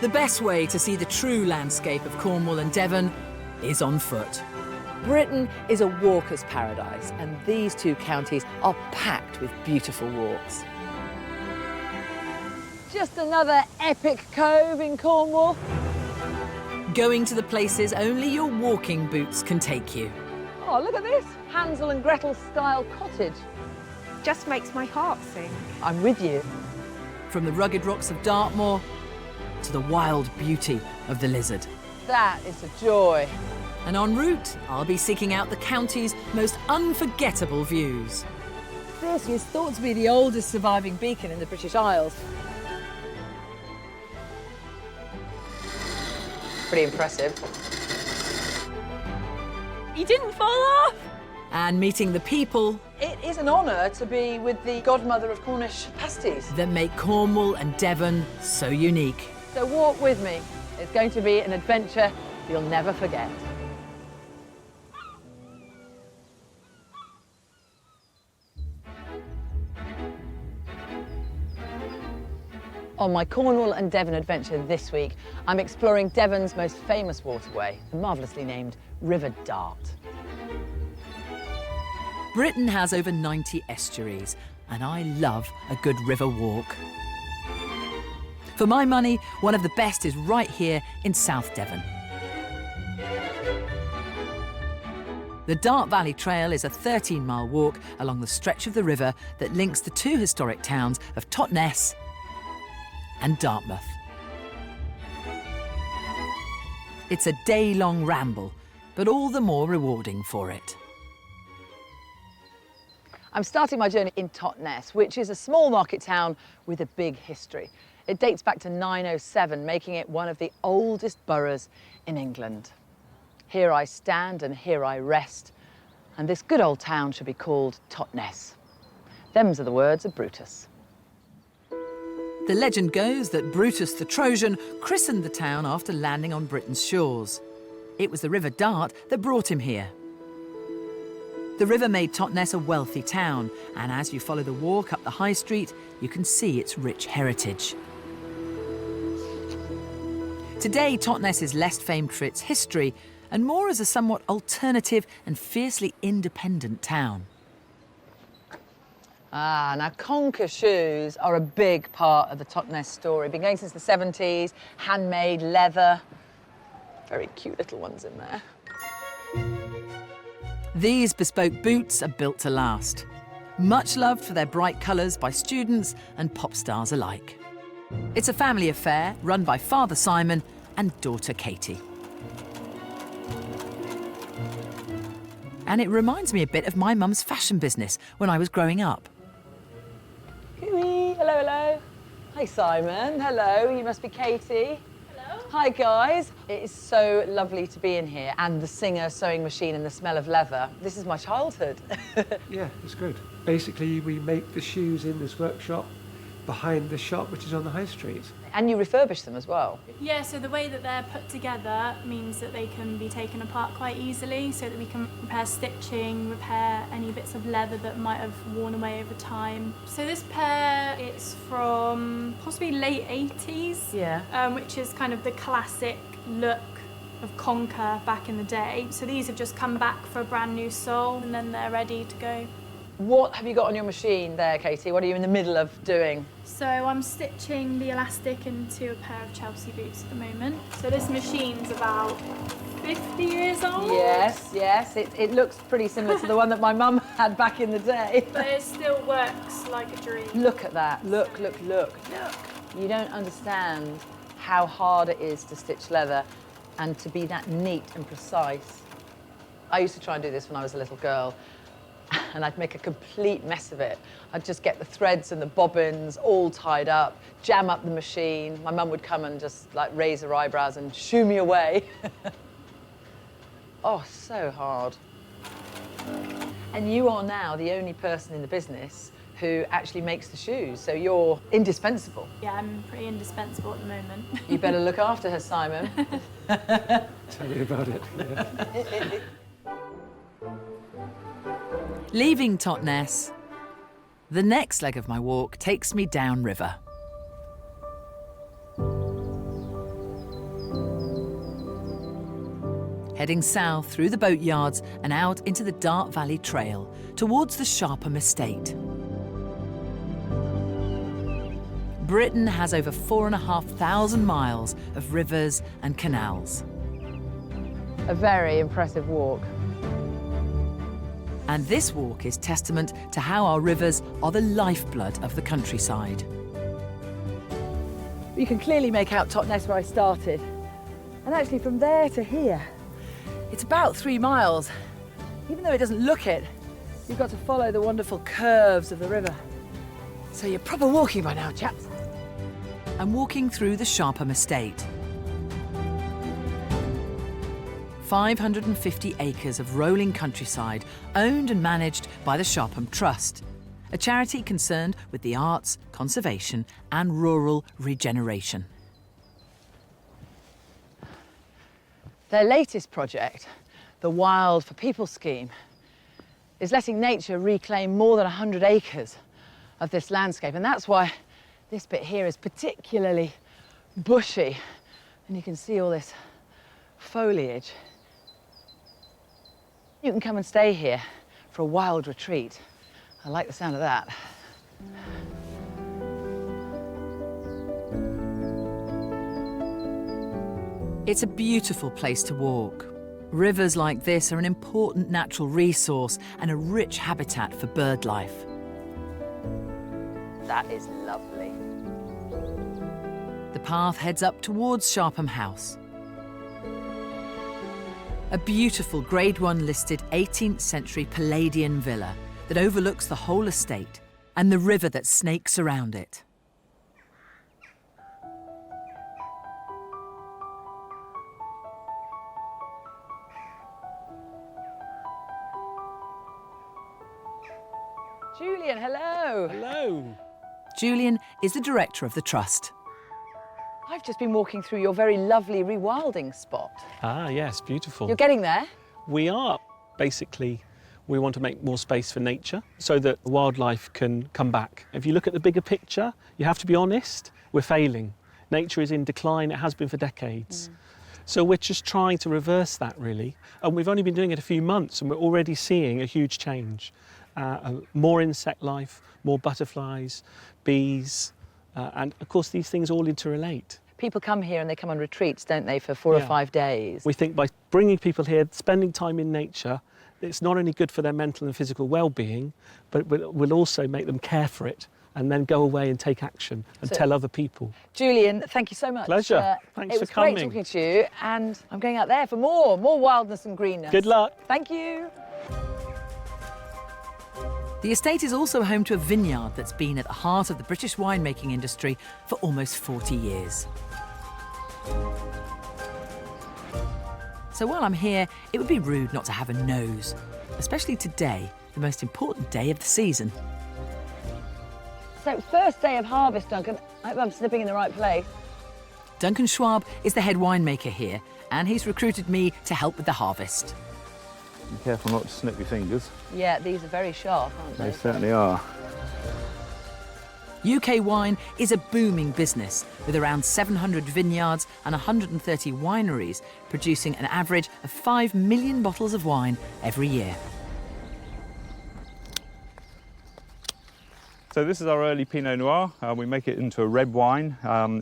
The best way to see the true landscape of Cornwall and Devon is on foot. Britain is a walker's paradise, and these two counties are packed with beautiful walks. Just another epic cove in Cornwall. Going to the places only your walking boots can take you. Oh, look at this. Hansel and Gretel style cottage. Just makes my heart sing. I'm with you. From the rugged rocks of Dartmouth to the wild beauty of the Lizard. That is a joy. And en route, I'll be seeking out the county's most unforgettable views. This is thought to be the oldest surviving beacon in the British Isles. Pretty impressive. You didn't fall off! And meeting the people It is an honour to be with the godmother of Cornish pasties. that make Cornwall and Devon so unique. So walk with me. It's going to be an adventure you'll never forget. On my Cornwall and Devon adventure this week, I'm exploring Devon's most famous waterway, the marvellously named River Dart. Britain has over 90 estuaries, and I love a good river walk. For my money, one of the best is right here in South Devon. The Dart Valley Trail is a 13-mile walk along the stretch of the river that links the two historic towns of Totnes and Dartmouth. It's a day-long ramble, but all the more rewarding for it. I'm starting my journey in Totnes, which is a small market town with a big history. It dates back to 907, making it one of the oldest boroughs in England. Here I stand and here I rest, and this good old town should be called Totnes. Them's are the words of Brutus. The legend goes that Brutus the Trojan christened the town after landing on Britain's shores. It was the River Dart that brought him here. The river made Totnes a wealthy town, and as you follow the walk up the high street, you can see its rich heritage. Today, Totnes is less famed for its history and more as a somewhat alternative and fiercely independent town. Ah, now conker shoes are a big part of the Totnes story. Been going since the 70s, handmade, leather. Very cute little ones in there. These bespoke boots are built to last. Much loved for their bright colours by students and pop stars alike. It's a family affair run by Father Simon and daughter Katie. And it reminds me a bit of my mum's fashion business when I was growing up. Hello, hello. Hi, Simon. Hello, you must be Katie. Hello. Hi, guys. It is so lovely to be in here, and the Singer sewing machine and the smell of leather. This is my childhood. Yeah, it's good. Basically, we make the shoes in this workshop behind the shop, which is on the high street. And you refurbish them as well. Yeah, so the way that they're put together means that they can be taken apart quite easily, so that we can repair stitching, repair any bits of leather that might have worn away over time. So this pair, it's from possibly late 80s, Yeah. which is kind of the classic look of conker back in the day. So these have just come back for a brand new sole, and then they're ready to go. What have you got on your machine there, Katie? What are you in the middle of doing? So I'm stitching the elastic into a pair of Chelsea boots at the moment. So this machine's about 50 years old. Yes, yes. It looks pretty similar to the one that my mum had back in the day. But it still works like a dream. Look at that. Look, look, look. Look. You don't understand how hard it is to stitch leather and to be that neat and precise. I used to try and do this when I was a little girl, and I'd make a complete mess of it. I'd just get the threads and the bobbins all tied up, jam up the machine. My mum would come and just like raise her eyebrows and shoo me away. Oh, so hard. And you are now the only person in the business who actually makes the shoes, so you're indispensable. Yeah, I'm pretty indispensable at the moment. You better look after her, Simon. Tell me about it. Yeah. Leaving Totnes, the next leg of my walk takes me downriver. heading south through the boatyards and out into the Dart Valley Trail towards the Sharpham Estate. Britain has over 4,500 miles of rivers and canals. A very impressive walk. And this walk is testament to how our rivers are the lifeblood of the countryside. You can clearly make out Totnes where I started. And actually from there to here, it's about 3 miles. Even though it doesn't look it, you've got to follow the wonderful curves of the river. So you're proper walking by now, chaps. I'm walking through the Sharpham Estate. 550 acres of rolling countryside owned and managed by the Sharpham Trust, a charity concerned with the arts, conservation and rural regeneration. Their latest project, the Wild for People scheme, is letting nature reclaim more than 100 acres of this landscape. And that's why this bit here is particularly bushy. And you can see all this foliage. You can come and stay here for a wild retreat. I like the sound of that. It's a beautiful place to walk. Rivers like this are an important natural resource and a rich habitat for bird life. That is lovely. The path heads up towards Sharpham House. A beautiful Grade 1 listed 18th century Palladian villa that overlooks the whole estate and the river that snakes around it. Julian, hello. Hello. Julian is the director of the Trust. I've just been walking through your very lovely rewilding spot. Ah, yes, beautiful. You're getting there? We are. Basically, we want to make more space for nature so that wildlife can come back. If you look at the bigger picture, you have to be honest, we're failing. Nature is in decline, it has been for decades. So we're just trying to reverse that, really. And we've only been doing it a few months and we're already seeing a huge change. More insect life, more butterflies, bees, and of course these things all interrelate. People come here and they come on retreats, don't they, for 4 or 5 days? We think by bringing people here, spending time in nature, it's not only good for their mental and physical well-being, but will also make them care for it and then go away and take action and tell other people. Julian, thank you so much. Pleasure. Thanks for coming. It was great talking to you, and I'm going out there for more wildness and greenness. Good luck. Thank you. The estate is also home to a vineyard that's been at the heart of the British winemaking industry for almost 40 years. So while I'm here, it would be rude not to have a nose, especially today, the most important day of the season. So, first day of harvest, Duncan. I hope I'm snipping in the right place. Duncan Schwab is the head winemaker here, and he's recruited me to help with the harvest. Be careful not to snip your fingers. Yeah, these are very sharp, aren't they? They certainly are. UK wine is a booming business, with around 700 vineyards and 130 wineries producing an average of 5 million bottles of wine every year. So this is our early Pinot Noir. We make it into a red wine.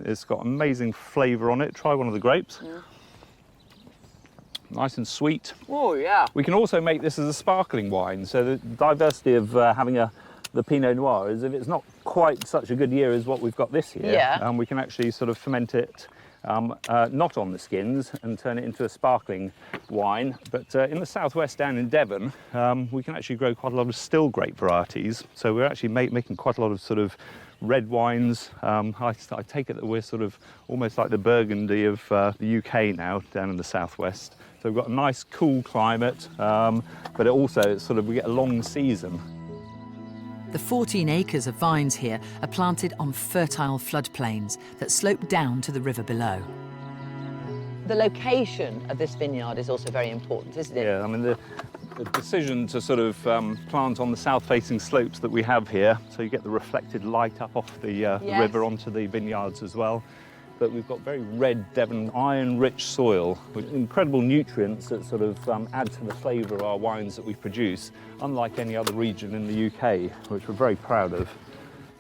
It's got amazing flavour on it. Try one of the grapes. Yeah. Nice and sweet. Oh, yeah. We can also make this as a sparkling wine. So the diversity of having the Pinot Noir is if it's not quite such a good year as what we've got this year, we can actually sort of ferment it not on the skins and turn it into a sparkling wine. But in the southwest down in Devon, we can actually grow quite a lot of still grape varieties. So we're actually making quite a lot of sort of red wines. I take it that we're sort of almost like the Burgundy of the UK now down in the southwest. So we've got a nice cool climate, but it's sort of, we get a long season. The 14 acres of vines here are planted on fertile floodplains that slope down to the river below. The location of this vineyard is also very important, isn't it? Yeah, I mean, the decision to sort of plant on the south-facing slopes that we have here, so you get the reflected light up off the river onto the vineyards as well, but we've got very red Devon iron-rich soil with incredible nutrients that sort of add to the flavour of our wines that we produce, unlike any other region in the UK, which we're very proud of.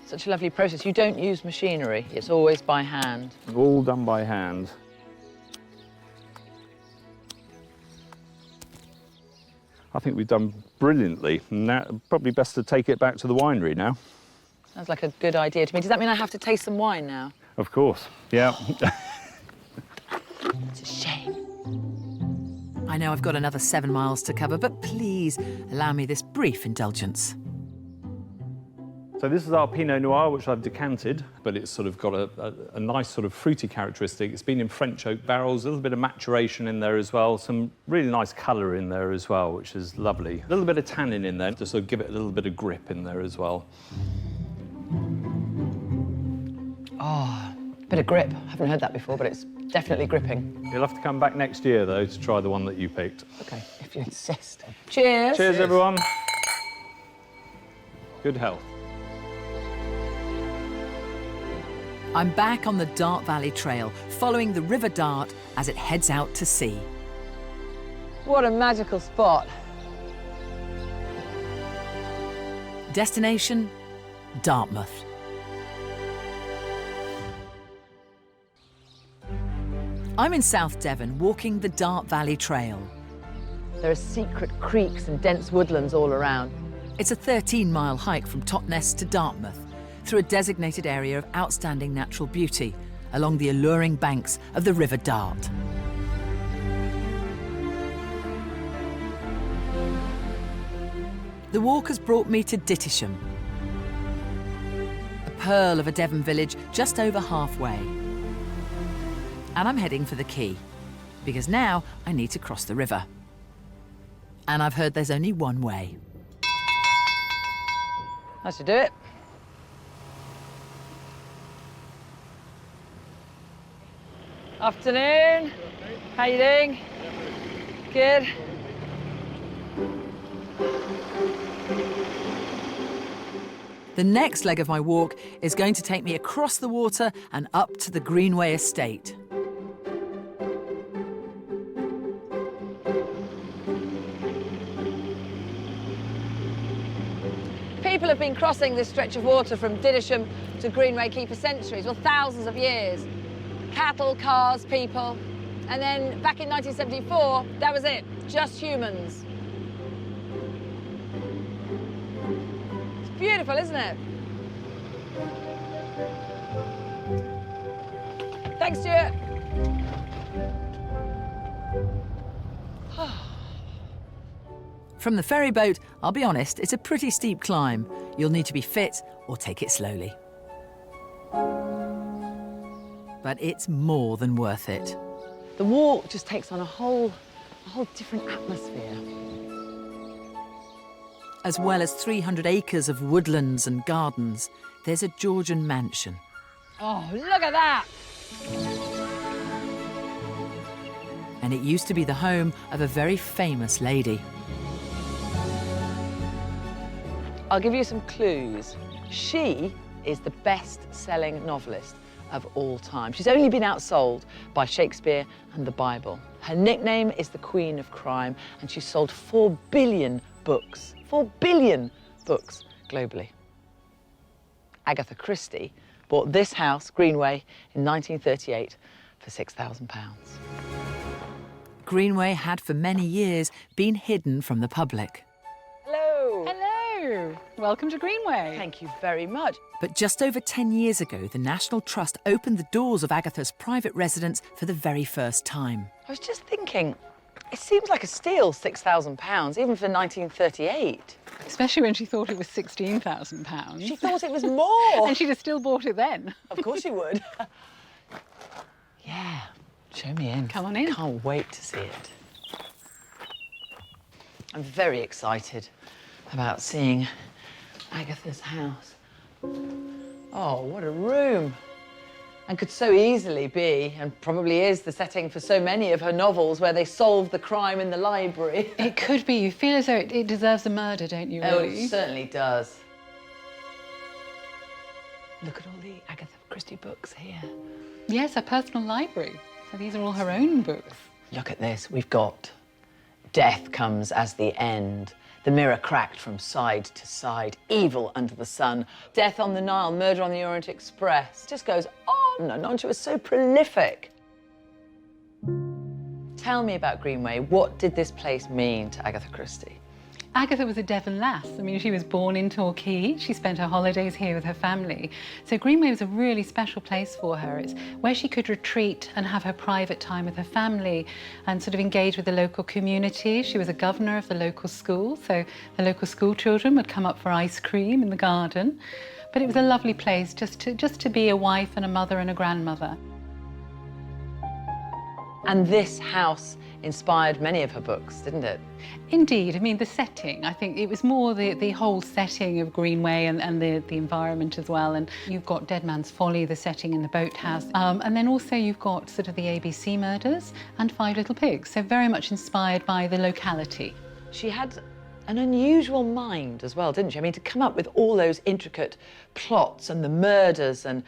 Such a lovely process. You don't use machinery, it's always by hand. All done by hand. I think we've done brilliantly. Now, probably best to take it back to the winery now. Sounds like a good idea to me. Does that mean I have to taste some wine now? Of course, yeah. It's a shame. I know I've got another 7 miles to cover, but please allow me this brief indulgence. So this is our Pinot Noir, which I've decanted, but it's sort of got a nice sort of fruity characteristic. It's been in French oak barrels, a little bit of maturation in there as well, some really nice colour in there as well, which is lovely. A little bit of tannin in there to sort of give it a little bit of grip in there as well. Oh, bit of grip. I haven't heard that before, but it's definitely gripping. You'll have to come back next year, though, to try the one that you picked. OK, if you insist. Cheers. Cheers, everyone. Good health. I'm back on the Dart Valley Trail, following the River Dart as it heads out to sea. What a magical spot. Destination, Dartmouth. I'm in South Devon, walking the Dart Valley Trail. There are secret creeks and dense woodlands all around. It's a 13-mile hike from Totnes to Dartmouth, through a designated area of outstanding natural beauty, along the alluring banks of the River Dart. The walk has brought me to Dittisham, a pearl of a Devon village just over halfway. And I'm heading for the quay, because now I need to cross the river. And I've heard there's only one way. How to do it? Afternoon. How you doing? Good. The next leg of my walk is going to take me across the water and up to the Greenway estate. People have been crossing this stretch of water from Dittisham to Greenway Quay for centuries, well, thousands of years. Cattle, cars, people. And then back in 1974, that was it, just humans. It's beautiful, isn't it? Thanks, Stuart. From the ferry boat, I'll be honest, it's a pretty steep climb. You'll need to be fit or take it slowly. But it's more than worth it. The walk just takes on a whole different atmosphere. As well as 300 acres of woodlands and gardens, there's a Georgian mansion. Oh, look at that! And it used to be the home of a very famous lady. I'll give you some clues. She is the best-selling novelist of all time. She's only been outsold by Shakespeare and the Bible. Her nickname is the Queen of Crime, and she sold 4 billion books. 4 billion books globally. Agatha Christie bought this house, Greenway, in 1938 for £6,000. Greenway had for many years been hidden from the public. Hello. Hello. Welcome to Greenway. Thank you very much. But just over 10 years ago, the National Trust opened the doors of Agatha's private residence for the very first time. I was just thinking, it seems like a steal, £6,000, even for 1938. Especially when she thought it was £16,000. She thought it was more. And she'd have still bought it then. Of course she would. Yeah, show me in. Come on in. Can't wait to see it. I'm very excited about seeing Agatha's house. Oh, what a room. And could so easily be, and probably is, the setting for so many of her novels where they solve the crime in the library. It could be. You feel as though it deserves a murder, don't you, Oh, really? it certainly does. Look at all the Agatha Christie books here. Yes, a personal library. So these are all her own books. Look at this. We've got Death Comes as the End, The Mirror Cracked from Side to Side, Evil Under the Sun, Death on the Nile, Murder on the Orient Express. It just goes on and on. She was so prolific. Tell me about Greenway. What did this place mean to Agatha Christie? Agatha was a Devon lass. I mean, she was born in Torquay. She spent her holidays here with her family. So Greenway was a really special place for her. It's where she could retreat and have her private time with her family and sort of engage with the local community. She was a governor of the local school, so the local school children would come up for ice cream in the garden. But it was a lovely place just to be a wife and a mother and a grandmother. And this house inspired many of her books, didn't it? Indeed. I mean, the setting, I think it was more the whole setting of Greenway and the environment as well. And you've got Dead Man's Folly, the setting in the boathouse. And then also you've got sort of the ABC murders and Five Little Pigs. So very much inspired by the locality. She had an unusual mind as well, didn't she? I mean, to come up with all those intricate plots and the murders and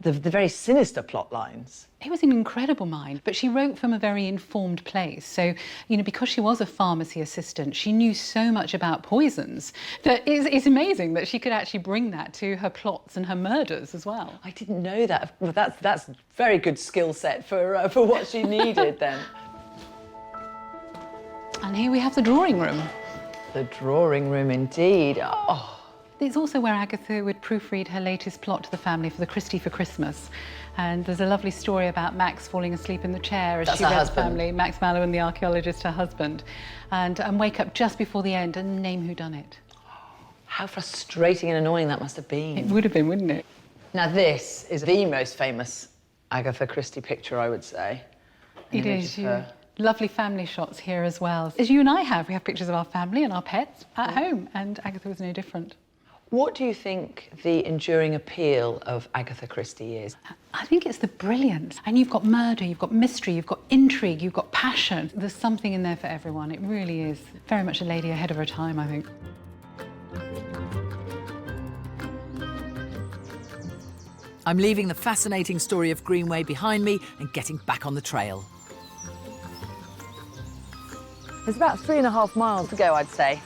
the very sinister plot lines. It was an incredible mind, but she wrote from a very informed place. So, you know, because she was a pharmacy assistant, she knew so much about poisons that it's amazing that she could actually bring that to her plots and her murders as well. I didn't know that. Well, that's a very good skill set for what she needed then. And here we have the drawing room. The drawing room, indeed. Oh. It's also where Agatha would proofread her latest plot to the family for the Christie for Christmas. And there's a lovely story about Max falling asleep in the chair as she read the family, Max Mallowan, the archaeologist, her husband, and wake up just before the end and name whodunit. How frustrating and annoying that must have been. It would have been, wouldn't it? Now this is the most famous Agatha Christie picture, I would say. It is, yeah. Lovely family shots here as well. As you and I have, we have pictures of our family and our pets at home, and Agatha was no different. What do you think the enduring appeal of Agatha Christie is? I think it's the brilliance. And you've got murder, you've got mystery, you've got intrigue, you've got passion. There's something in there for everyone. It really is very much a lady ahead of her time, I think. I'm leaving the fascinating story of Greenway behind me and getting back on the trail. There's about 3.5 miles to go, I'd say.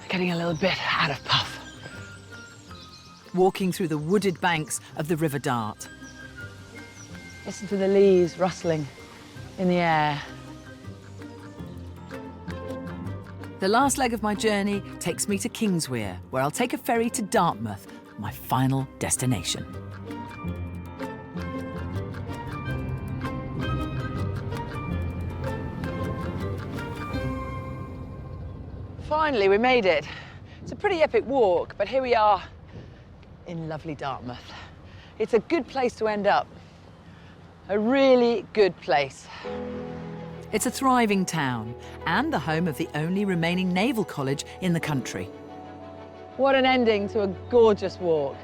Getting a little bit out of puff. Walking through the wooded banks of the River Dart. Listen to the leaves rustling in the air. The last leg of my journey takes me to Kingswear, where I'll take a ferry to Dartmouth, my final destination. Finally, we made it. It's a pretty epic walk, but here we are in lovely Dartmouth. It's a good place to end up. A really good place. It's a thriving town and the home of the only remaining naval college in the country. What an ending to a gorgeous walk.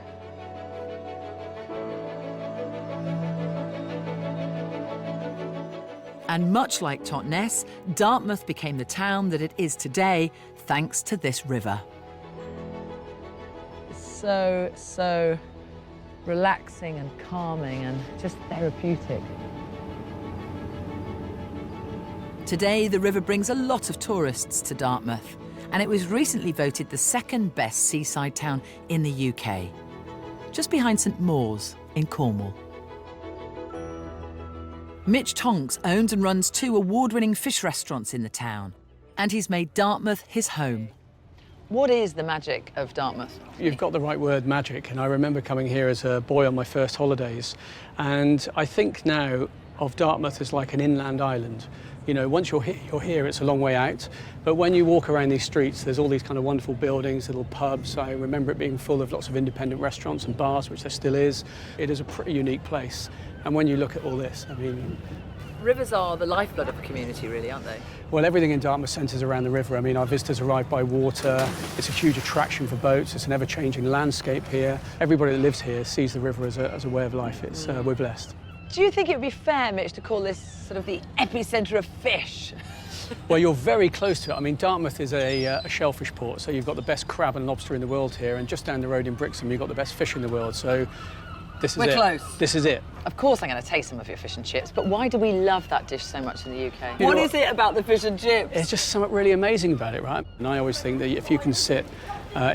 And much like Totnes, Dartmouth became the town that it is today thanks to this river. So relaxing and calming and just therapeutic. Today, the river brings a lot of tourists to Dartmouth, and it was recently voted the second best seaside town in the UK, just behind St Mawes in Cornwall. Mitch Tonks owns and runs 2 award-winning fish restaurants in the town, and he's made Dartmouth his home. What is the magic of Dartmouth? You've got the right word, magic, and I remember coming here as a boy on my first holidays, and I think now of Dartmouth as like an inland island. You know, once you're here, it's a long way out, but when you walk around these streets, there's all these kind of wonderful buildings, little pubs. I remember it being full of lots of independent restaurants and bars, which there still is. It is a pretty unique place, and when you look at all this, I mean... Rivers are the lifeblood of a community, really, aren't they? Well, everything in Dartmouth centres around the river. I mean, our visitors arrive by water. It's a huge attraction for boats. It's an ever-changing landscape here. Everybody that lives here sees the river as a way of life. We're blessed. Do you think it would be fair, Mitch, to call this sort of the epicentre of fish? Well, you're very close to it. I mean, Dartmouth is a shellfish port, so you've got the best crab and lobster in the world here, and just down the road in Brixham, you've got the best fish in the world, so this is it. We're close. This is it. Of course I'm going to taste some of your fish and chips, but why do we love that dish so much in the UK? You know What is it about the fish and chips? There's just something really amazing about it, right? And I always think that if you can sit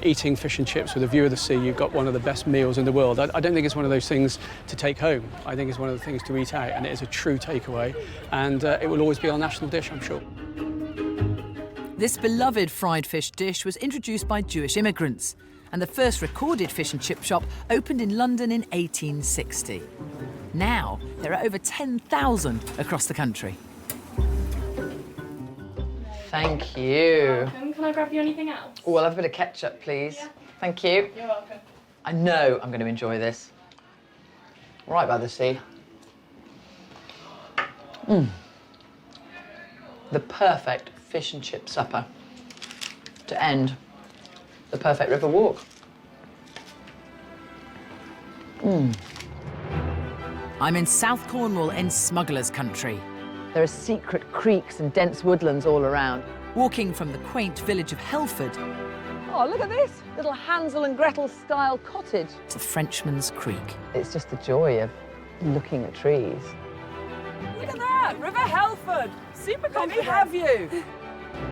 eating fish and chips with a view of the sea, you've got one of the best meals in the world. I don't think it's one of those things to take home. I think it's one of the things to eat out, and it is a true takeaway, and it will always be our national dish, I'm sure. This beloved fried fish dish was introduced by Jewish immigrants, and the first recorded fish and chip shop opened in London in 1860. Now, there are over 10,000 across the country. Thank you. Can I grab you anything else? Oh, I'll have a bit of ketchup, please. Yeah. Thank you. You're welcome. I know I'm going to enjoy this. Right by the sea. The perfect fish and chip supper to end the perfect river walk. I'm in South Cornwall in smugglers' country. There are secret creeks and dense woodlands all around. Walking from the quaint village of Helford Oh, look at this little Hansel and Gretel style cottage. to Frenchman's Creek. It's just the joy of looking at trees. Look at that, River Helford. Super confident. Let me have you.